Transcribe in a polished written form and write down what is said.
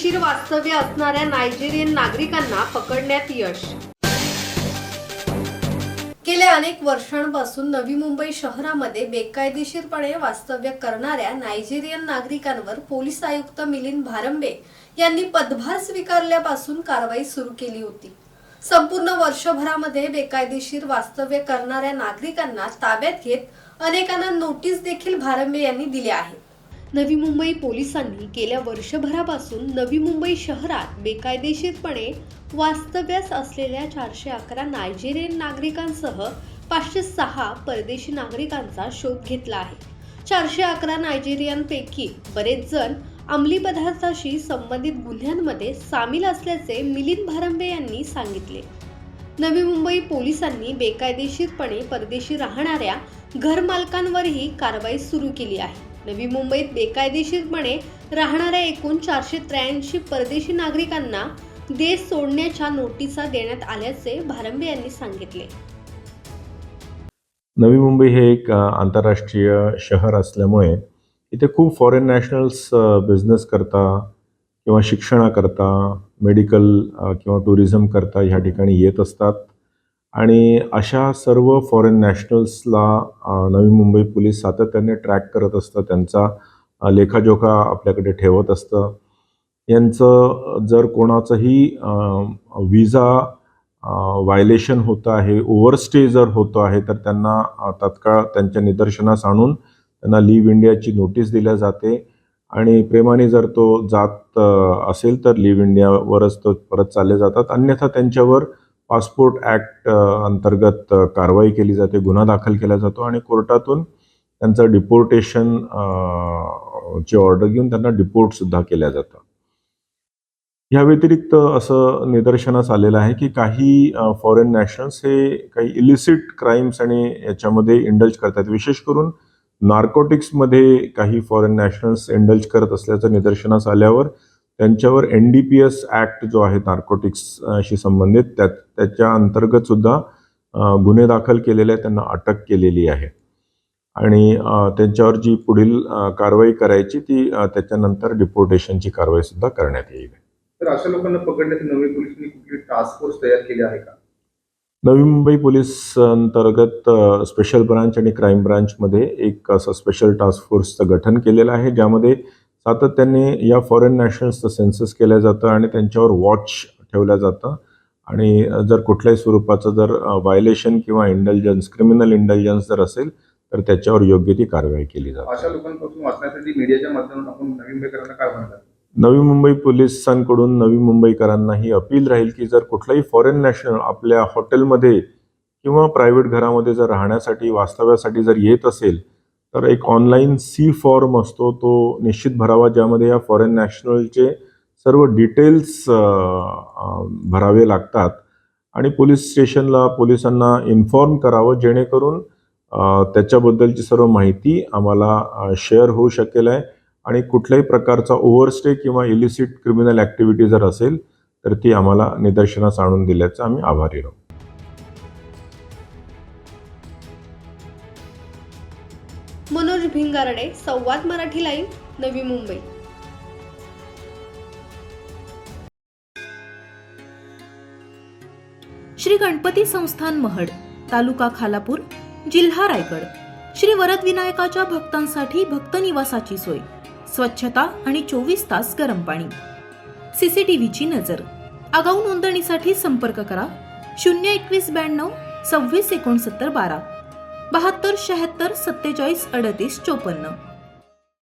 बेकायदेशीर वास्तव्य असणाऱ्या नायजेरियन नागरिकांना पकडण्यात यश। गेल्या अनेक वर्षांपासून नवी मुंबई शहरामध्ये बेकायदेशीरपणे वास्तव्य करणाऱ्या नायजेरियन नागरिकांवर पोलीस आयुक्त मिलिंद भारंबे यांनी पदभार स्वीकारल्यापासून कारवाई सुरू केली होती। संपूर्ण वर्षभरामध्ये बेकायदेशीर वास्तव्य करणाऱ्या नागरिकांना ताब्यात घेत अनेकांना नोटीस देखील भारंबे यांनी दिल्या आहेत। नवी मुंबई पोलिसांनी गेल्या वर्षभरापासून नवी मुंबई शहरात बेकायदेशीरपणे वास्तव्यास असलेल्या 411 नायजेरियन नागरिकांसह 506 परदेशी नागरिकांचा शोध घेतला आहे। 411 नायजेरियनपैकी बरेच जण अंमली पदार्थाशी संबंधित गुन्ह्यांमध्ये सामील असल्याचे मिलिंद भारंबे यांनी सांगितले। नवी मुंबई पोलिसांनी बेकायदेशीरपणे परदेशी राहणाऱ्या घरमालकांवरही कारवाई सुरू केली आहे। नवी मुंबईत बेकायदेशीरपणे राहणाऱ्या एकूण 483 परदेशी नागरिकांना देश सोडण्याच्या नोटिसा देण्यात आल्याचे भारंबे यांनी सांगितले। नवी मुंबई हे एक आंतरराष्ट्रीय शहर असल्यामुळे इथे खूप फॉरेन नॅशनल्स बिझनेस करता किंवा शिक्षणाकरता, मेडिकल किंवा टुरिझम करता ह्या ठिकाणी येत असतात आणि अशा सर्व फॉरेन नॅशनल्सला नवी मुंबई पोलीस सातत्याने ट्रॅक करत असतं, त्यांचा लेखाजोखा आपल्याकडे ठेवत असतं। यांचं जर कोणाचंही विजा व्हायलेशन होतं आहे, ओव्हरस्टे जर होतं आहे, तर त्यांना तत्काळ त्यांच्या निदर्शनास आणून त्यांना लिव्ह इंडियाची नोटीस दिल्या जाते आणि प्रेमाने जर तो जात असेल तर लिव्ह इंडियावरच तो परत चालले जातात, अन्यथा त्यांच्यावर पासपोर्ट ॲक्ट अंतर्गत कारवाई केली जाते, गुन्हा दाखल केला जातो आणि कोर्टातून त्यांचं डिपोर्टेशन ची ऑर्डर घेऊन त्यांना डिपोर्टसुद्धा केल्या जातं। या व्यतिरिक्त असं निदर्शनास आलेलं आहे की काही फॉरेन नॅशनल्स हे काही इलिसिट क्राईम्स आणि याच्यामध्ये इंडल्ज करतात। विशेष करून नार्कोटिक्समध्ये काही फॉरेन नॅशनल्स इंडल्ज करत असल्याचं निदर्शनास आल्यावर त्यांच्यावर NDPS ॲक्ट जो आहे नार्कोटिक्सशी संबंधित त्याच्या अंतर्गत सुद्धा गुन्हे दाखल केलेले आहेत, त्यांना अटक केलेली आहे आणि त्यांच्यावर जी पुढील कारवाई करायची ती त्याच्यानंतर डिपोर्टेशनची कारवाई सुद्धा करण्यात येईल। तर अशा लोकांना पकडण्यासाठी नवी पोलिसांनी कुठली टास्क फोर्स तयार केली आहे का? नवी मुंबई पोलीस अंतर्गत स्पेशल ब्रांच आणि क्राईम ब्रांचमध्ये एक असं स्पेशल टास्क फोर्सचं गठन केलेलं आहे, ज्यामध्ये सातत्याने या फॉरेन नॅशनल्सचं सेन्सस केलं जातं आणि त्यांच्यावर वॉच ठेवलं जातं आणि जर कुठल्याही स्वरूपाचं जर व्हायलेशन किंवा इंडल्जन्स, क्रिमिनल इंडल्जन्स जर असेल तर त्याच्यावर योग्य ती कारवाई केली जाते। अशा लोकांपासून वाचण्यासाठी मीडियाच्या माध्यमातून आपण नवी मुंबईकरांना काय म्हणतात? नवी मुंबई पोलिसांकडून नवी मुंबईकरांना ही अपील राहील की जर कुठलाही फॉरेन नॅशनल आपल्या हॉटेलमध्ये किंवा प्रायव्हेट घरामध्ये जर राहण्यासाठी वास्तव्यासाठी जर येत असेल तर एक ऑनलाईन सी फॉर्म असतो, तो निश्चित भरावा, ज्यामध्ये या फॉरेन नॅशनलचे सर्व डिटेल्स भरावे लागतात आणि पोलीस स्टेशनला पोलिसांना इन्फॉर्म करावं, जेणेकरून त्याच्याबद्दलची सर्व माहिती आम्हाला शेअर होऊ शकेल आहे आणि कुठल्याही प्रकारचा ओव्हरस्टे किंवा इलिसिट क्रिमिनल ॲक्टिव्हिटी जर असेल तर ती आम्हाला निदर्शनास आणून दिल्याचं आम्ही आभारी राहू। मनोज भिंगारडे, संवाद मराठी लाईव्ह, नवी मुंबई। श्री गणपती संस्थान महड, तालुका खालापूर, जिल्हा रायगड। श्री वरद विनायकाच्या भक्तांसाठी भक्त निवासाची सोय, स्वच्छता आणि 24 तास गरम पाणी, CCTVची नजर। आगाऊ नोंदणीसाठी संपर्क करा 02192 26 69 12, 72 76 47 38 54।